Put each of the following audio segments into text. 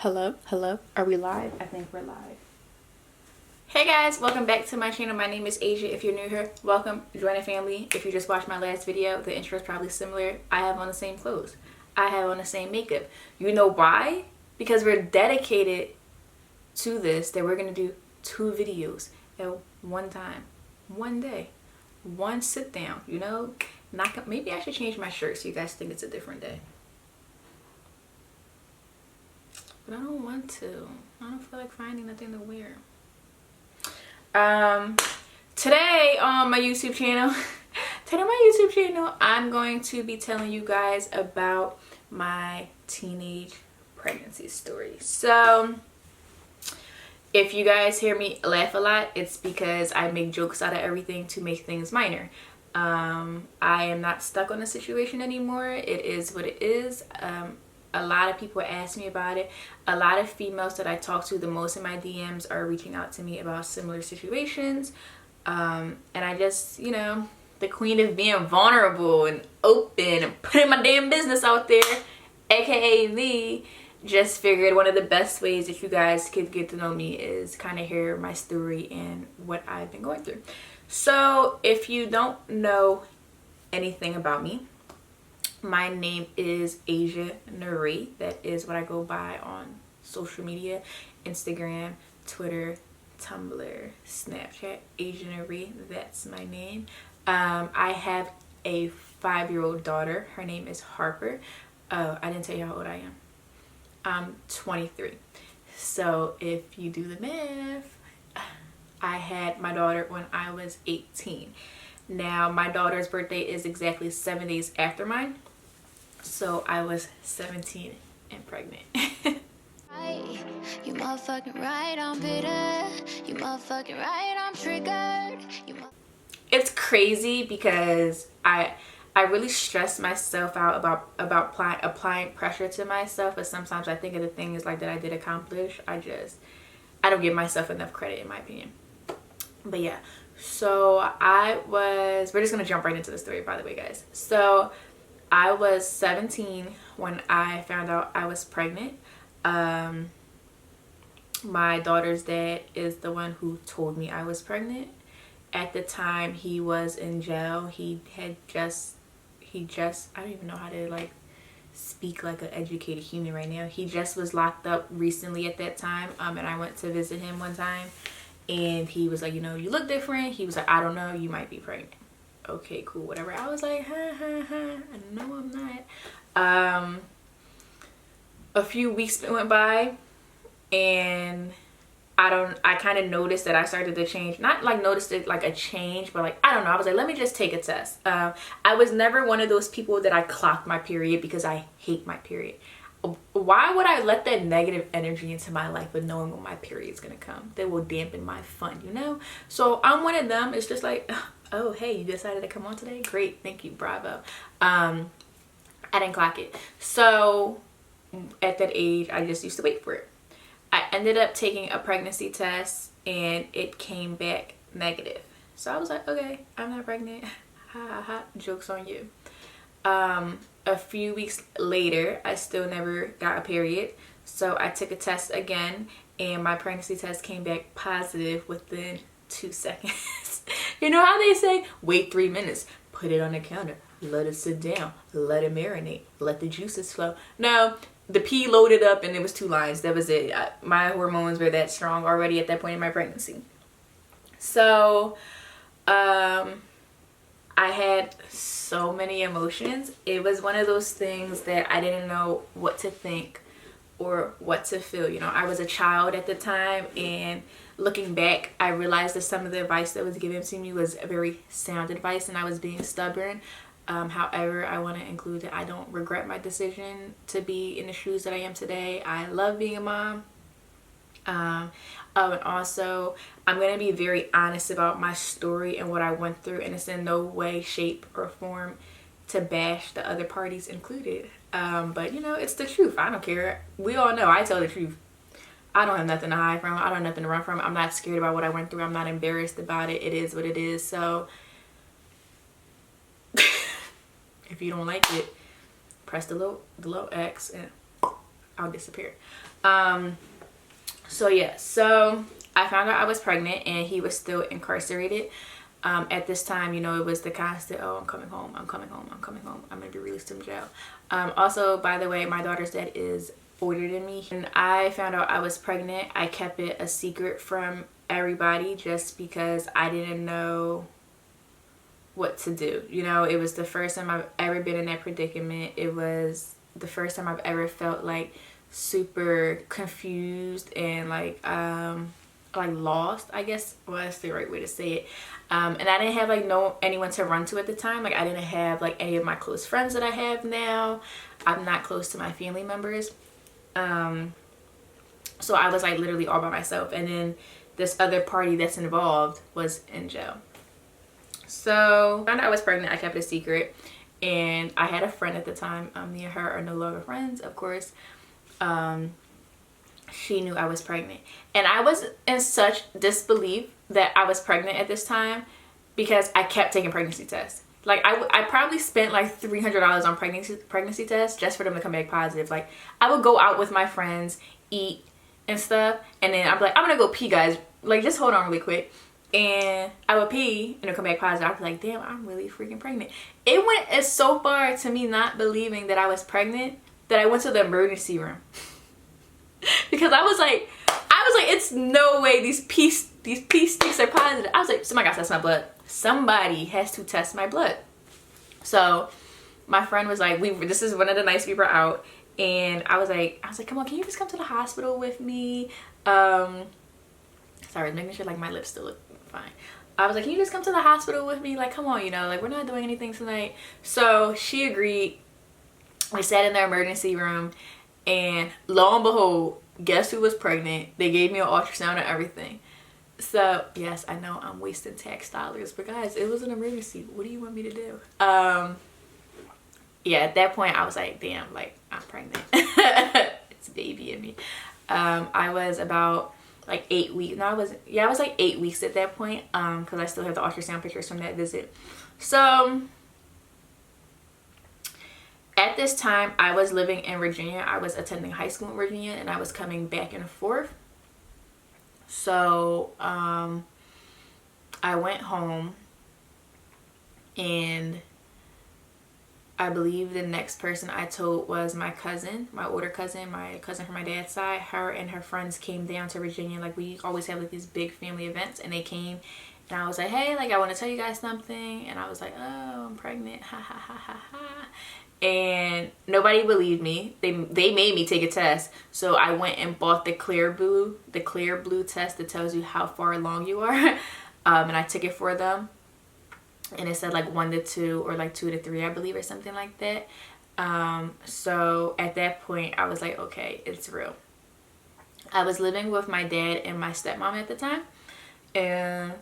Hello, are we live? I think we're live. Hey guys, welcome back to my channel. My name is Asia. If you're new here, welcome, join the family. If you just watched my last video, the intro is probably similar. I have on the same clothes, I have on the same makeup. You know why? Because we're dedicated to this, that we're gonna do 2 videos at one time, one day, one sit down, you know. Maybe I should change my shirt so you guys think it's a different day. But I don't want to. I don't feel like finding nothing to wear. Today on my YouTube channel, I'm going to be telling you guys about my teenage pregnancy story. So if you guys hear me laugh a lot, it's because I make jokes out of everything to make things minor. I am not stuck on the situation anymore. It is what it is. A lot of people ask me about it. A lot of females that I talk to the most in my DMs are reaching out to me about similar situations. And I just, you know, the queen of being vulnerable and open and putting my damn business out there, aka me, just figured one of the best ways that you guys could get to know me is kind of hear my story and what I've been going through. So if you don't know anything about me, my name is Asia Nuri. That is what I go by on social media: Instagram, Twitter, Tumblr, Snapchat. Asia Nuri, that's my name. I have a 5-year-old daughter. Her name is Harper. Oh, I didn't tell you how old I am. I'm 23. So if you do the math, I had my daughter when I was 18. Now my daughter's birthday is exactly 7 days after mine. So I was 17 and pregnant. You motherfucking right, I'm bitter. You motherfucking right, I'm triggered. It's crazy because I really stress myself out about applying pressure to myself, but sometimes I think of the things like that I did accomplish. I don't give myself enough credit, in my opinion. But yeah, so we're just gonna jump right into the story, by the way, guys. So I was 17 when I found out I was pregnant. My daughter's dad is the one who told me I was pregnant. At the time, he was in jail. He just, I don't even know how to like speak like an educated human right now. He just was locked up recently at that time. And I went to visit him one time and he was like, you know, you look different. He was like, I don't know, you might be pregnant. Okay, cool, whatever. I was like, no, I'm not. A few weeks went by and I kind of noticed that I started to change. Not like noticed it like a change, but like, I don't know. I was like, let me just take a test. I was never one of those people that I clocked my period because I hate my period. Why would I let that negative energy into my life with knowing when my period's gonna come? That will dampen my fun, you know? So I'm one of them. It's just like, oh, hey, you decided to come on today? Great, thank you, bravo. I didn't clock it. So at that age, I just used to wait for it. I ended up taking a pregnancy test and it came back negative. So I was like, okay, I'm not pregnant. Ha ha ha, joke's on you. A few weeks later, I still never got a period. So I took a test again and my pregnancy test came back positive within 2 seconds. You know how they say, wait 3 minutes, put it on the counter, let it sit down, let it marinate, let the juices flow. No, the pee loaded up and it was 2 lines. That was it. My hormones were that strong already at that point in my pregnancy. So, I had so many emotions. It was one of those things that I didn't know what to think or what to feel. You know, I was a child at the time, and looking back, I realized that some of the advice that was given to me was very sound advice and I was being stubborn. However, I want to include that I don't regret my decision to be in the shoes that I am today. I love being a mom. And also, I'm going to be very honest about my story and what I went through, and it's in no way, shape, or form to bash the other parties included. But, you know, it's the truth. I don't care. We all know I tell the truth. I don't have nothing to hide from. I don't have nothing to run from. I'm not scared about what I went through. I'm not embarrassed about it. It is what it is. So, if you don't like it, press the little X and I'll disappear. So yeah, so I found out I was pregnant and he was still incarcerated. At this time, you know, it was the constant, oh, I'm coming home, I'm coming home, I'm coming home, I'm gonna be released from jail. Also, by the way, my daughter's dad is older than me. And I found out I was pregnant. I kept it a secret from everybody just because I didn't know what to do. You know, it was the first time I've ever been in that predicament. It was the first time I've ever felt like super confused and like lost, I guess. Well, that's the right way to say it. And I didn't have like anyone to run to at the time. Like I didn't have like any of my close friends that I have now. I'm not close to my family members. So I was like literally all by myself, and then this other party that's involved was in jail. So I found out I was pregnant. I kept it a secret, and I had a friend at the time. Me and her are no longer friends, of course. She knew I was pregnant, and I was in such disbelief that I was pregnant at this time because I kept taking pregnancy tests. Like I probably spent like $300 on pregnancy tests just for them to come back positive. Like I would go out with my friends, eat and stuff, and then I'm like, I'm gonna go pee, guys. Like just hold on really quick. And I would pee and it'll come back positive. I'd be like, damn, I'm really freaking pregnant. It went as so far to me not believing that I was pregnant that I went to the emergency room. Because I was like, it's no way these pee sticks are positive. I was like, somebody got to test my blood. Somebody has to test my blood. So my friend was like, this is one of the nights we were out, and I was like, come on, can you just come to the hospital with me? Sorry, making sure like my lips still look fine. I was like, can you just come to the hospital with me? Like, come on, you know, like we're not doing anything tonight. So she agreed. We sat in the emergency room, and lo and behold, guess who was pregnant? They gave me an ultrasound and everything. So yes, I know I'm wasting tax dollars, but guys, it was an emergency. What do you want me to do? Yeah, at that point I was like, damn, like I'm pregnant. It's a baby in me. I was about like 8 weeks. No, I wasn't. Yeah, I was like 8 weeks at that point. Because I still have the ultrasound pictures from that visit. So at this time, I was living in Virginia. I was attending high school in Virginia, and I was coming back and forth. So I went home, and I believe the next person I told was my cousin, my older cousin, my cousin from my dad's side. Her and her friends came down to Virginia. Like we always have like these big family events, and they came, and I was like, hey, like I want to tell you guys something. And I was like, oh, I'm pregnant, ha ha ha ha ha. And nobody believed me. They made me take a test. So I went and bought the clear blue test that tells you how far along you are. And I took it for them. And it said like 1 to 2 or like 2 to 3, I believe, or something like that. So at that point I was like, okay, it's real. I was living with my dad and my stepmom at the time. And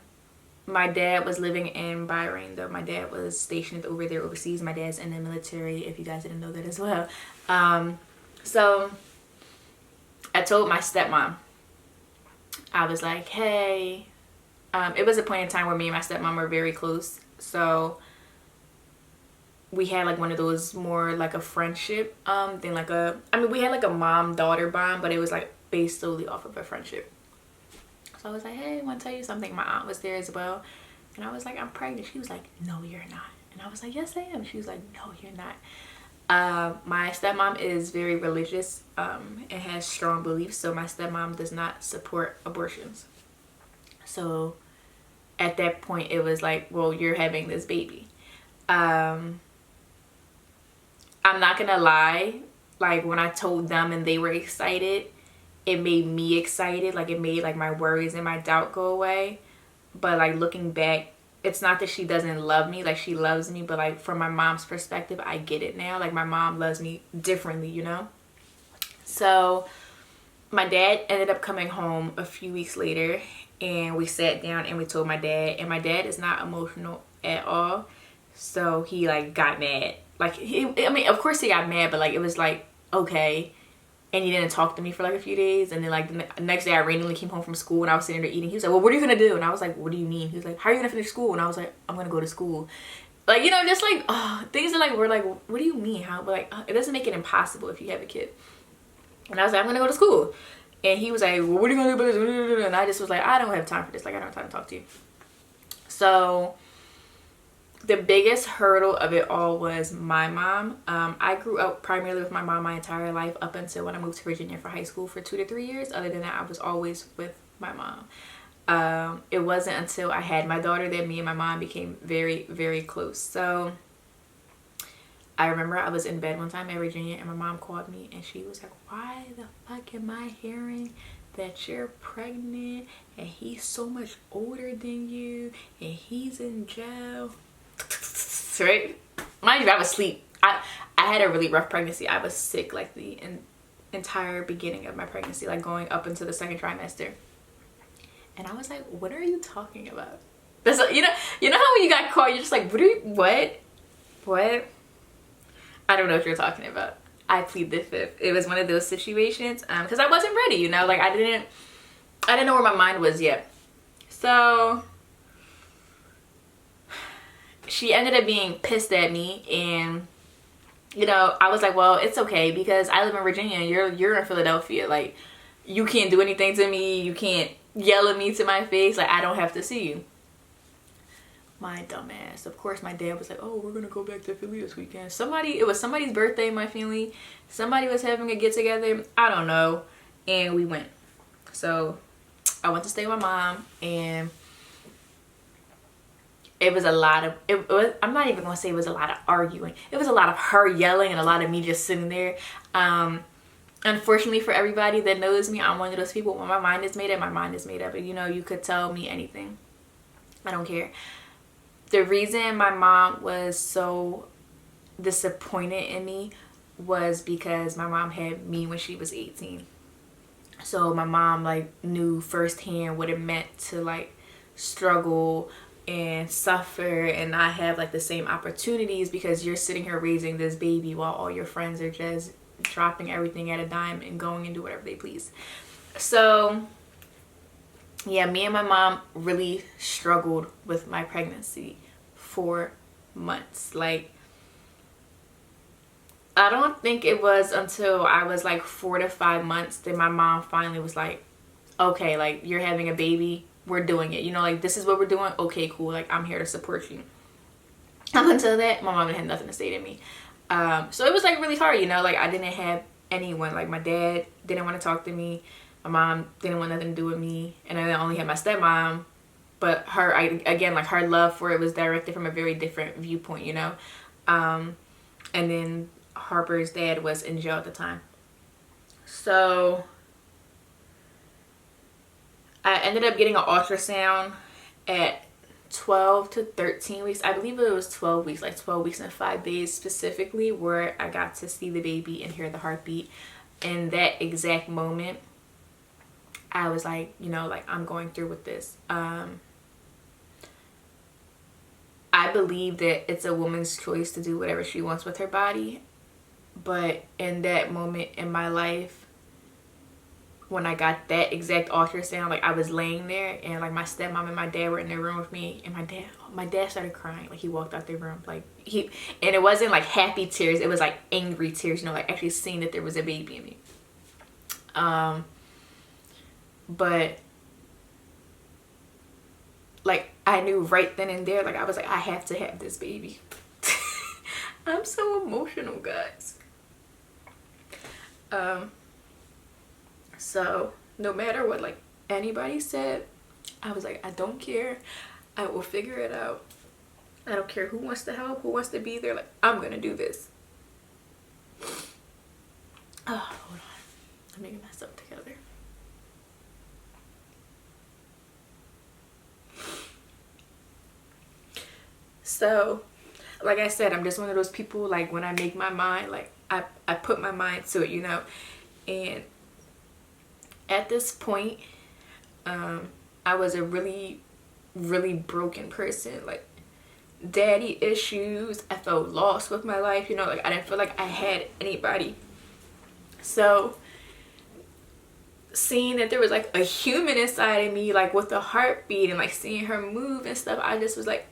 my dad was living in Bahrain, though. My dad was stationed over there overseas. My dad's in the military, if you guys didn't know that as well. So I told my stepmom. I was like, hey. It was a point in time where me and my stepmom were very close. So we had like one of those more like a friendship than like a... I mean, we had like a mom-daughter bond, but it was like based solely off of a friendship. So I was like, hey, I want to tell you something. My aunt was there as well. And I was like, I'm pregnant. She was like, no, you're not. And I was like, yes, I am. She was like, no, you're not. My stepmom is very religious and has strong beliefs. So my stepmom does not support abortions. So at that point, it was like, well, you're having this baby. I'm not going to lie. Like when I told them and they were excited, it made me excited. Like it made like my worries and my doubt go away. But like looking back, it's not that she doesn't love me. Like she loves me, but like from my mom's perspective, I get it now. Like my mom loves me differently, you know. So my dad ended up coming home a few weeks later, and we sat down and we told my dad. And my dad is not emotional at all, so he like got mad. Like I mean, of course he got mad, but like it was like, okay. And he didn't talk to me for like a few days. And then like the next day I randomly came home from school and I was sitting there eating. He was like, well, what are you going to do? And I was like, what do you mean? He was like, how are you going to finish school? And I was like, I'm going to go to school. Like, you know, just like, things are like, we're like, what do you mean? How? But like, it doesn't make it impossible if you have a kid. And I was like, I'm gonna go to school. And he was like, well, what are you gonna do about this? And I just was like, I don't have time for this. Like, I don't have time to talk to you. So the biggest hurdle of it all was my mom. I grew up primarily with my mom my entire life up until when I moved to Virginia for high school for 2 to 3 years. Other than that, I was always with my mom. It wasn't until I had my daughter that me and my mom became very, very close. So I remember I was in bed one time in Virginia and my mom called me and she was like, why the fuck am I hearing that you're pregnant and he's so much older than you and he's in jail? Right? Mind you, I was asleep. I had a really rough pregnancy. I was sick like the entire beginning of my pregnancy, like going up into the 2nd trimester. And I was like, what are you talking about? That's you know how when you got caught, you're just like, what? I don't know what you're talking about. I plead the fifth. It was one of those situations because I wasn't ready, you know, like I didn't know where my mind was yet. So she ended up being pissed at me, and you know, I was like, well, it's okay because I live in Virginia and you're in Philadelphia. Like, you can't do anything to me. You can't yell at me to my face. Like, I don't have to see you. My dumb ass. Of course, my dad was like, oh, we're gonna go back to Philly this weekend. It was somebody's birthday in my family. Somebody was having a get together. I don't know. And we went. So I went to stay with my mom, and it was a lot of, I'm not even gonna say it was a lot of arguing. It was a lot of her yelling and a lot of me just sitting there. Unfortunately for everybody that knows me, I'm one of those people when my mind is made up, my mind is made up. And you know, you could tell me anything. I don't care. The reason my mom was so disappointed in me was because my mom had me when she was 18. So my mom like knew firsthand what it meant to like struggle and suffer and not have like the same opportunities because you're sitting here raising this baby while all your friends are just dropping everything at a dime and going and do whatever they please. So yeah, me and my mom really struggled with my pregnancy for months. Like, I don't think it was until I was like 4 to 5 months that my mom finally was like, okay, like, you're having a baby, we're doing it, you know, like, this is what we're doing, okay, cool, like, I'm here to support you. Up until that, my mom had nothing to say to me. So it was like really hard, you know, like, I didn't have anyone. Like, my dad didn't want to talk to me, my mom didn't want nothing to do with me, and I only had my stepmom. But again, like, her love for it was directed from a very different viewpoint, you know. And then Harper's dad was in jail at the time. So I ended up getting an ultrasound at 12 to 13 weeks. I believe it was 12 weeks, like 12 weeks and 5 days specifically, where I got to see the baby and hear the heartbeat. In that exact moment, I was like, you know, like, I'm going through with this. I believe that it's a woman's choice to do whatever she wants with her body. But in that moment in my life, when I got that exact ultrasound, like, I was laying there and like my stepmom and my dad were in the room with me, and my dad started crying. Like, he walked out the room, like, and it wasn't like happy tears, it was like angry tears, you know, like actually seeing that there was a baby in me. But like, I knew right then and there, like, I was like, I have to have this baby. I'm so emotional, guys. So no matter what like anybody said, I was like, I don't care, I will figure it out. I don't care who wants to help, who wants to be there, like, I'm gonna do this. Oh, hold on, let me get myself together. So like I said, I'm just one of those people, like, when I make my mind, like, I put my mind to it, you know. And at this point, I was a really, really broken person. Like, daddy issues, I felt lost with my life, you know, like, I didn't feel like I had anybody. So seeing that there was like a human inside of me, like with a heartbeat, and like seeing her move and stuff, I just was like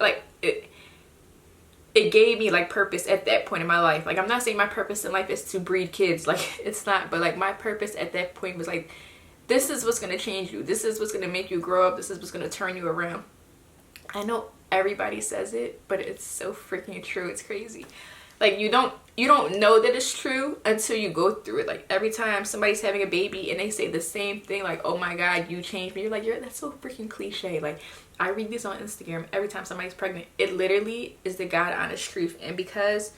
it gave me like purpose at that point in my life. Like, I'm not saying my purpose in life is to breed kids, like it's not, but like my purpose at that point was like, this is what's going to change you, this is what's going to make you grow up, this is what's going to turn you around. I know everybody says it, but it's so freaking true. It's crazy. Like, you don't know that it's true until you go through it. Like, every time somebody's having a baby and they say the same thing, like, oh my god, you changed me, you're like, that's so freaking cliche. Like, I read this on Instagram every time somebody's pregnant. It literally is the god honest truth. And because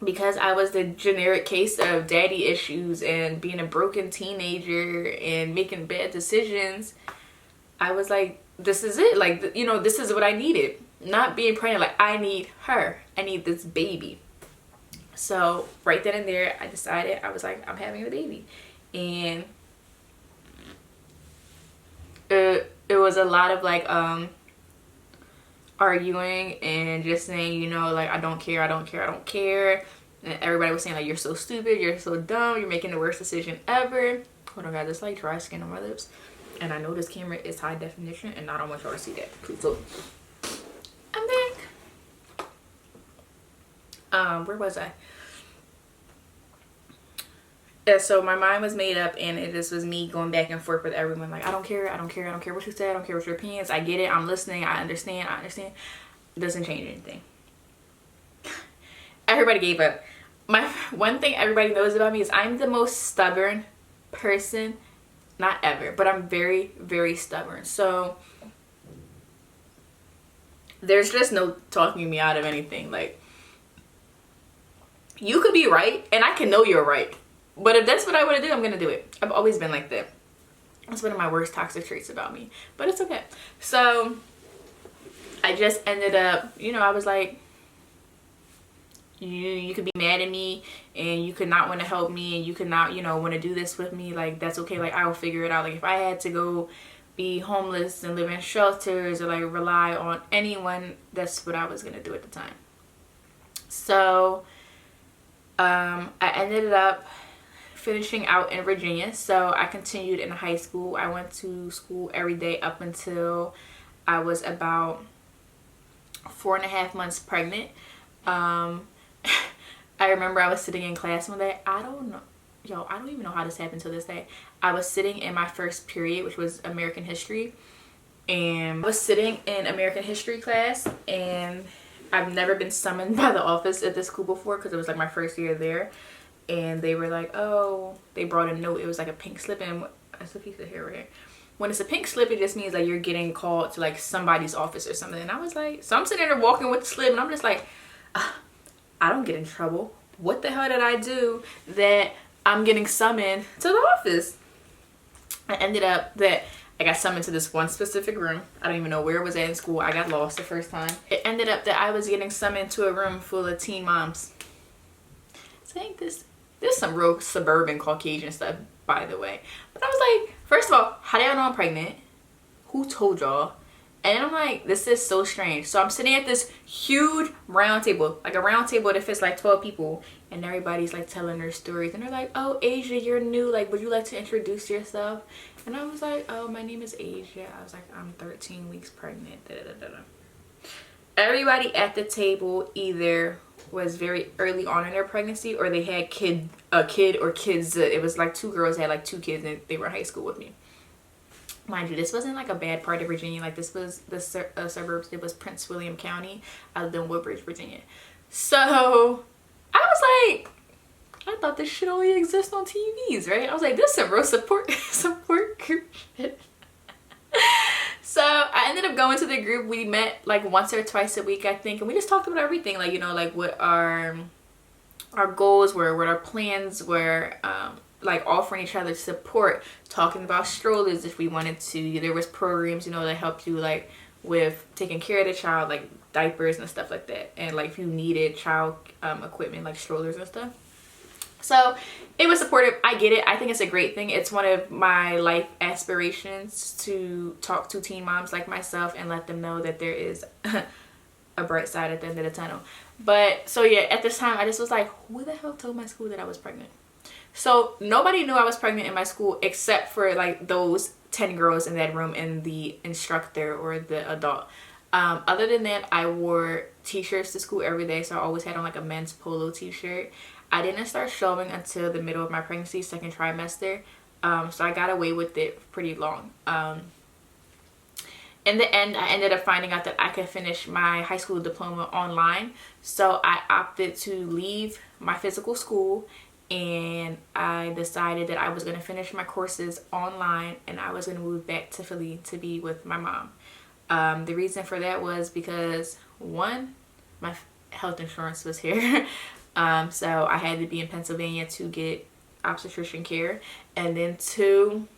I was the generic case of daddy issues and being a broken teenager and making bad decisions, I was like, this is it. Like, you know, this is what I needed. Not being pregnant, like, I need her. I need this baby. So right then and there, I decided, I was like, I'm having a baby. And it was a lot of like arguing and just saying, you know, like, I don't care. And everybody was saying, like, you're so stupid, you're so dumb, you're making the worst decision ever. Hold on, guys, it's like dry skin on my lips. And I know this camera is high definition and I don't want y'all to see that. Please look. I'm back. Where was I? Yeah, so my mind was made up and it just was me going back and forth with everyone. Like, I don't care what you say, I don't care what your opinions. I get it, I'm listening, I understand. It doesn't change anything. Everybody gave up. One thing everybody knows about me is I'm the most stubborn person, not ever, but I'm very, very stubborn. So there's just no talking me out of anything. Like, you could be right and I can know you're right, but if that's what I want to do, I'm gonna do it. I've always been like that. That's one of my worst toxic traits about me, but it's okay. So I just ended up, you know, I was like, you could be mad at me and you could not want to help me and you could not, you know, want to do this with me. Like, that's okay. Like, I'll figure it out. Like, if I had to go be homeless and live in shelters or like rely on anyone, that's what I was gonna do at the time. So I ended up finishing out in Virginia. So I continued in high school. I went to school every day up until I was about 4.5 months pregnant. I remember I was sitting in class one day. I don't even know how this happened to this day. I was sitting in my first period, which was American history, and I was sitting in American history class, and I've never been summoned by the office at this school before because it was like my first year there. And they were like, oh, they brought a note. It was like a pink slip, and it's a piece of hair right here. When it's a pink slip, it just means like you're getting called to like somebody's office or something. And I was like, so I'm sitting there walking with the slip, and I'm just like, I don't get in trouble. What the hell did I do that I'm getting summoned to the office? I ended up that I got summoned to this one specific room. I don't even know where it was at in school. I got lost the first time. It ended up that I was getting summoned to a room full of teen moms. So I think there's some real suburban Caucasian stuff, by the way. But I was like, first of all, how do y'all know I'm pregnant? Who told y'all? And then I'm like, this is so strange. So I'm sitting at this huge round table, like a round table that fits like 12 people. And everybody's like telling their stories. And they're like, oh, Asia, you're new. Like, would you like to introduce yourself? And I was like, oh, my name is Asia. I was like, I'm 13 weeks pregnant. Da, da, da, da. Everybody at the table either was very early on in their pregnancy or they had a kid or kids. It was like 2 girls had like 2 kids and they were in high school with me. Mind you, this wasn't like a bad part of Virginia. Like, this was the suburbs. It was Prince William County. I lived in Woodbridge, Virginia. So I was like, I thought this shit only exists on TVs, right? I was like, this is some real support group shit. So I ended up going to the group. We met like once or twice a week, I think, and we just talked about everything, like, you know, like what our goals were, what our plans were, like offering each other support, talking about strollers if we wanted to. There was programs, you know, that helped you like with taking care of the child, like diapers and stuff like that, and like if you needed child equipment like strollers and stuff. So it was supportive. I get it. I think it's a great thing. It's one of my life aspirations to talk to teen moms like myself and let them know that there is a bright side at the end of the tunnel. But so yeah, at this time I just was like, who the hell told my school that I was pregnant? So nobody knew I was pregnant in my school except for like those 10 girls in that room and the instructor or the adult. Other than that, I wore t-shirts to school every day, so I always had on like a men's polo t-shirt. I didn't start showing until the middle of my pregnancy, second trimester. So I got away with it pretty long. In the end, I ended up finding out that I could finish my high school diploma online. So I opted to leave my physical school, and I decided that I was going to finish my courses online, and I was going to move back to Philly to be with my mom. The reason for that was because, one, my health insurance was here. So I had to be in Pennsylvania to get obstetrician care. And then two,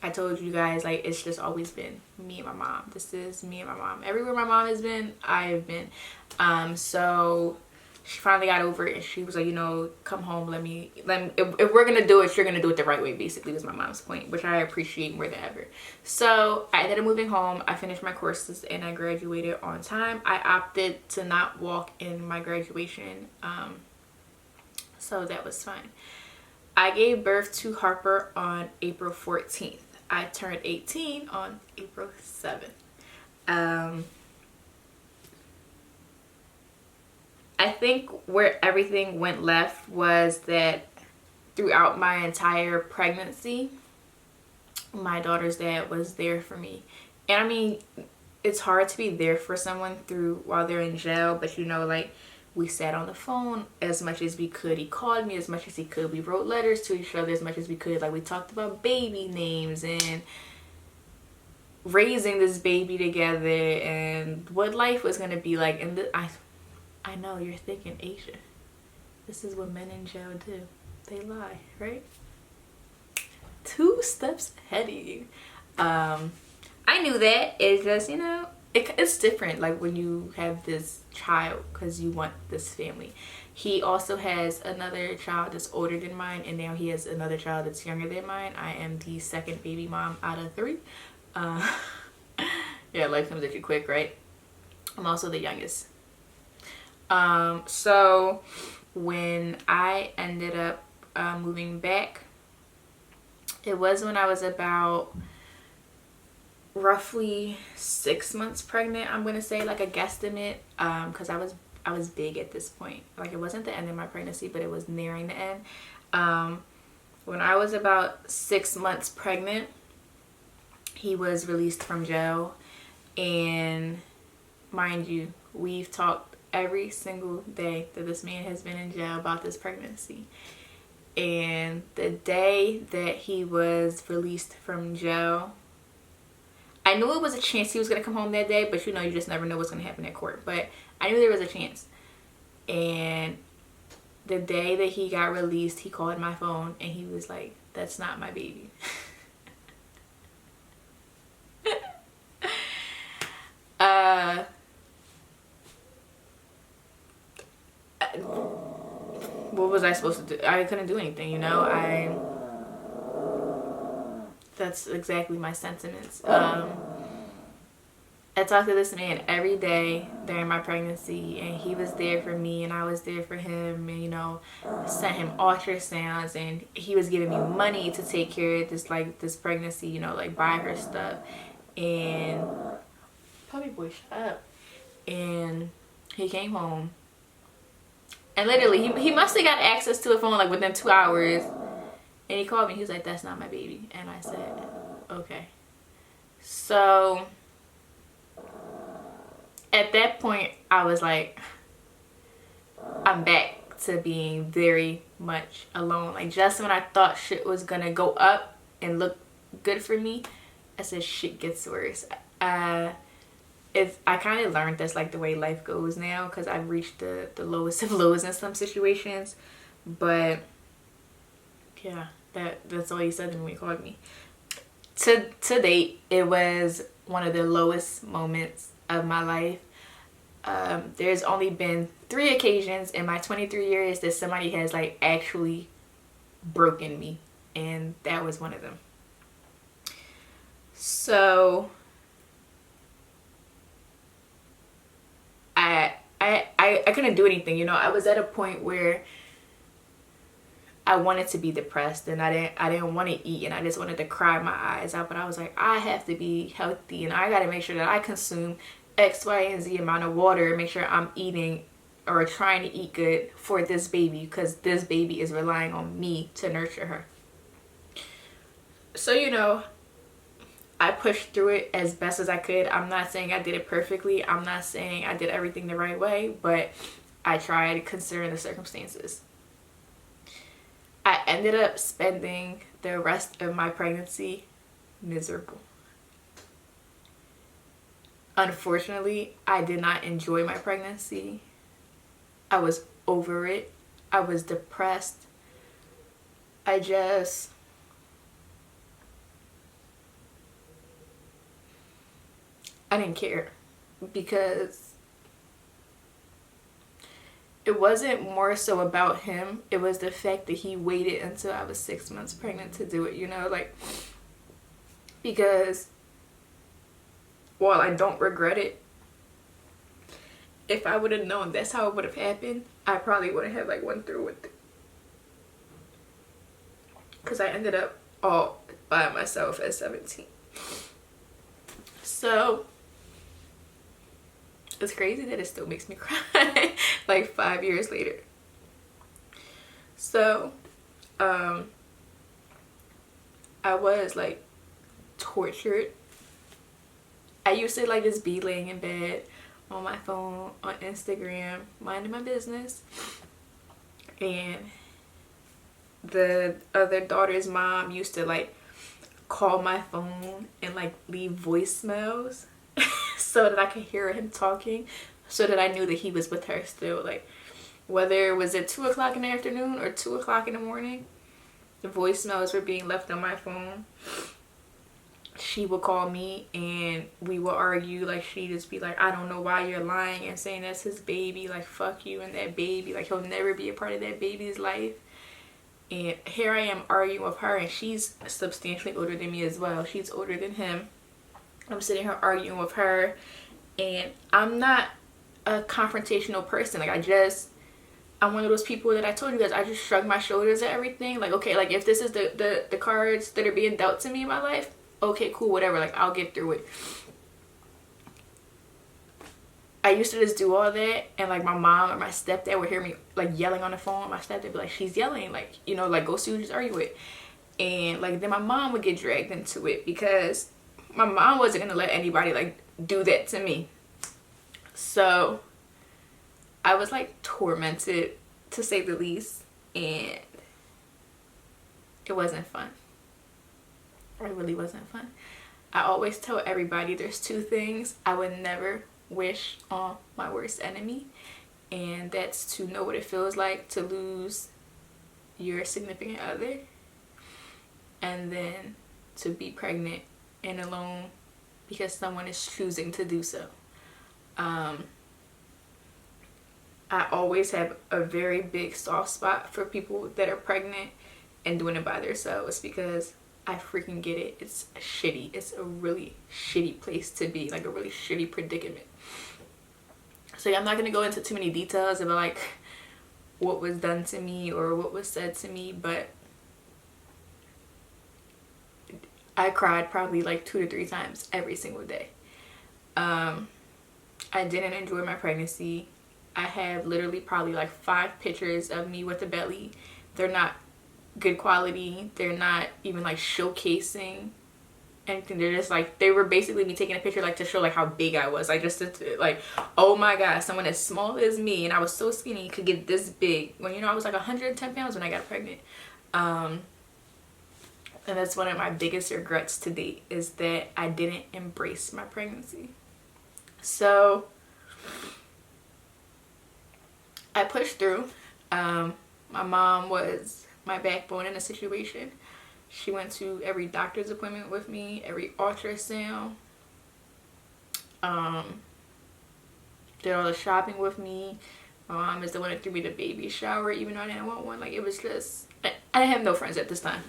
I told you guys, like, it's just always been me and my mom. This is me and my mom. Everywhere my mom has been, I have been. So she finally got over it, and she was like, you know, come home, let me if we're gonna do it, you're gonna do it the right way, basically, was my mom's point, which I appreciate more than ever. So I ended up moving home. I finished my courses and I graduated on time. I opted to not walk in my graduation, so that was fine. I gave birth to Harper on April 14th. I turned 18 on April 7th. I think where everything went left was that throughout my entire pregnancy, my daughter's dad was there for me. And I mean, it's hard to be there for someone while they're in jail, but you know, like, we sat on the phone as much as we could. He called me as much as he could. We wrote letters to each other as much as we could. Like, we talked about baby names and raising this baby together and what life was going to be like. And I know you're thinking, Asia, this is what men in jail do. They lie, right? 2 steps ahead of you. I knew that. It's just, you know, it's different, like, when you have this child, because you want this family. He also has another child that's older than mine, and now he has another child that's younger than mine. I am the second baby mom out of 3. Yeah, life comes at you quick, right? I'm also the youngest. So when I ended up moving back, it was when I was about roughly 6 months pregnant, I'm gonna say, like a guesstimate, because I was big at this point. Like, it wasn't the end of my pregnancy, but it was nearing the end. When I was about 6 months pregnant, he was released from jail, and mind you, we've talked every single day that this man has been in jail about this pregnancy. And the day that he was released from jail, I knew it was a chance he was going to come home that day, but you know, you just never know what's going to happen at court. But I knew there was a chance. And the day that he got released, he called my phone and he was like, "That's not my baby." What was I supposed to do? I couldn't do anything, you know. That's exactly my sentiments. I talked to this man every day during my pregnancy, and he was there for me and I was there for him, and you know, sent him ultrasounds, and he was giving me money to take care of this pregnancy, you know, like buy her stuff. And puppy boy, shut up. And he came home, and literally he must have got access to a phone like within 2 hours, and he called me. He was like, "That's not my baby." And I said, "Okay." So at that point, I was like, I'm back to being very much alone. Like, just when I thought shit was gonna go up and look good for me, I said shit gets worse. I kind of learned that's like the way life goes now, because I've reached the lowest of lows in some situations. But yeah, that's all he said to me when he called me. To date, it was one of the lowest moments of my life. There's only been 3 occasions in my 23 years that somebody has like actually broken me, and that was one of them. So I couldn't do anything, you know. I was at a point where I wanted to be depressed, and I didn't want to eat, and I just wanted to cry my eyes out. But I was like, I have to be healthy, and I got to make sure that I consume X, Y, and Z amount of water, and make sure I'm eating or trying to eat good for this baby, because this baby is relying on me to nurture her. So, you know, I pushed through it as best as I could. I'm not saying I did it perfectly. I'm not saying I did everything the right way, but I tried considering the circumstances. I ended up spending the rest of my pregnancy miserable. Unfortunately, I did not enjoy my pregnancy. I was over it. I was depressed. I didn't care, because it wasn't more so about him. It was the fact that he waited until I was 6 months pregnant to do it, you know, like, because while I don't regret it, if I would have known that's how it would have happened, I probably wouldn't have like went through with it, because I ended up all by myself at 17. So it's crazy that it still makes me cry like 5 years later. So I was like tortured. I used to like just be laying in bed on my phone, on Instagram, minding my business, and the other daughter's mom used to like call my phone and like leave voicemails so that I could hear him talking, so that I knew that he was with her still. Like, whether it was at 2 o'clock in the afternoon or 2 o'clock in the morning, the voicemails were being left on my phone. She would call me and we would argue. Like, she'd just be like, I don't know why you're lying and saying that's his baby. Like, fuck you and that baby. Like, he'll never be a part of that baby's life. And here I am arguing with her, and she's substantially older than me as well. She's older than him. I'm sitting here arguing with her, and I'm not a confrontational person. Like, I'm one of those people that I told you guys, I just shrug my shoulders at everything. Like, okay, like if this is the cards that are being dealt to me in my life, okay, cool, whatever, like I'll get through it. I used to just do all that, and like my mom or my stepdad would hear me like yelling on the phone. My stepdad would be like, she's yelling, like, you know, like go see who she's arguing with. And like then my mom would get dragged into it, because my mom wasn't gonna let anybody like do that to me. So I was like tormented, to say the least, and it wasn't fun. It really wasn't fun. I always tell everybody there's two things I would never wish on my worst enemy, and that's to know what it feels like to lose your significant other, and then to be pregnant and alone because someone is choosing to do so. I always have a very big soft spot for people that are pregnant and doing it by themselves, because I freaking get it. It's shitty. It's a really shitty place to be, like a really shitty predicament. So yeah, I'm not going to go into too many details about like what was done to me or what was said to me, but I cried probably like 2 to 3 times every single day. I didn't enjoy my pregnancy. I have literally probably like 5 pictures of me with a belly. They're not good quality. They're not even like showcasing anything. They're just like, they were basically me taking a picture like to show like how big I was. Like just to, like, oh my god, someone as small as me, and I was so skinny, could get this big. When, you know, I was like 110 pounds when I got pregnant. And that's one of my biggest regrets to date, is that I didn't embrace my pregnancy. So I pushed through. My mom was my backbone in the situation. She went to every doctor's appointment with me, every ultrasound. Did all the shopping with me. My mom is the one that threw me the baby shower, even though I didn't want one. Like, it was just, I have no friends at this time.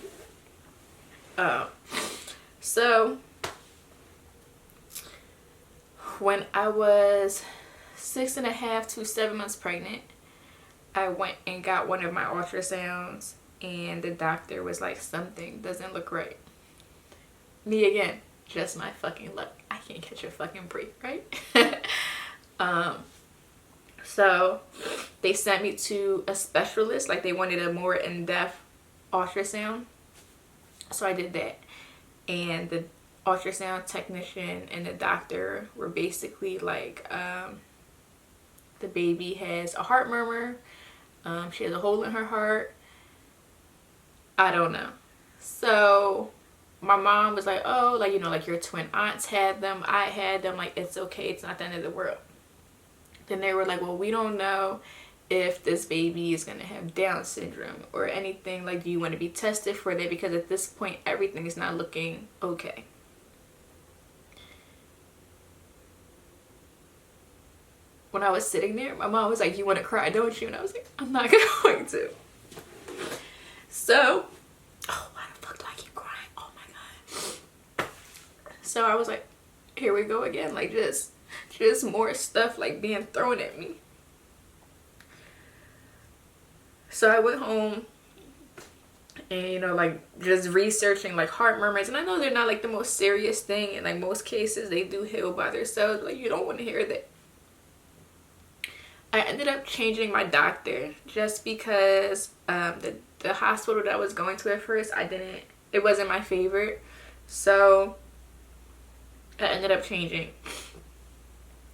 So when I was 6.5 to 7 months pregnant, I went and got one of my ultrasounds, and the doctor was like, something doesn't look right. Me again, just my fucking luck. I can't catch a fucking break, right? So they sent me to a specialist. Like, they wanted a more in-depth ultrasound. So I did that. And the ultrasound technician and the doctor were basically like, the baby has a heart murmur. She has a hole in her heart. I don't know. So my mom was like, oh, like, you know, like your twin aunts had them. I had them. Like, it's okay. It's not the end of the world. Then they were like, well, we don't know if this baby is going to have Down syndrome or anything. Like, do you want to be tested for that? Because at this point, everything is not looking okay. When I was sitting there, my mom was like, you want to cry, don't you? And I was like, I'm not going to. So, oh, why the fuck do I keep crying? Oh my god. So I was like, here we go again. Like, just more stuff like being thrown at me. So I went home and, you know, like just researching like heart murmurs. And I know they're not like the most serious thing. In like most cases, they do heal by themselves. Like, you don't want to hear that. I ended up changing my doctor just because the hospital that I was going to at first, it wasn't my favorite. So I ended up changing.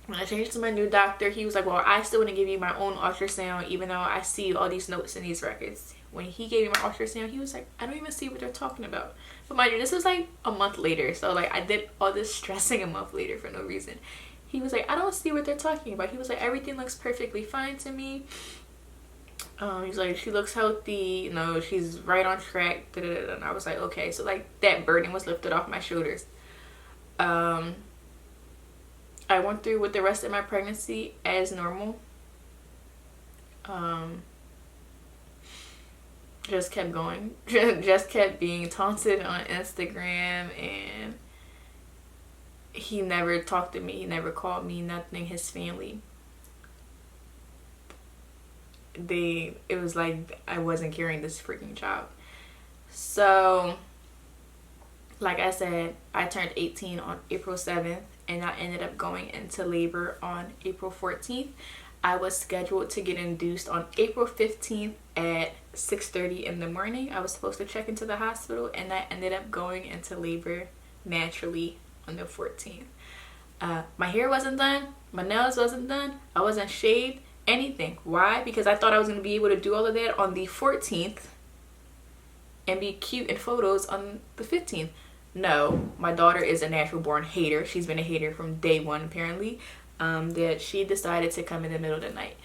When I changed to my new doctor, he was like, well, I still want to give you my own ultrasound, even though I see all these notes in these records. When he gave me my ultrasound, he was like, I don't even see what they're talking about. But mind you, this was like a month later. So like, I did all this stressing a month later for no reason. He was like, I don't see what they're talking about. He was like, everything looks perfectly fine to me. He's like, she looks healthy. You know, she's right on track. And I was like, okay. So like, that burden was lifted off my shoulders. I went through with the rest of my pregnancy as normal. Just kept going. Just kept being taunted on Instagram, and he never talked to me. He never called me, nothing. His family. It was like I wasn't carrying this freaking child. So, like I said, I turned 18 on April 7th, and I ended up going into labor on April 14th. I was scheduled to get induced on April 15th at 6:30 in the morning. I was supposed to check into the hospital, and I ended up going into labor naturally on the 14th. My hair wasn't done. My nails wasn't done. I wasn't shaved. Anything. Why? Because I thought I was going to be able to do all of that on the 14th and be cute in photos on the 15th. No, my daughter is a natural born hater. She's been a hater from day one, apparently. That she decided to come in the middle of the night.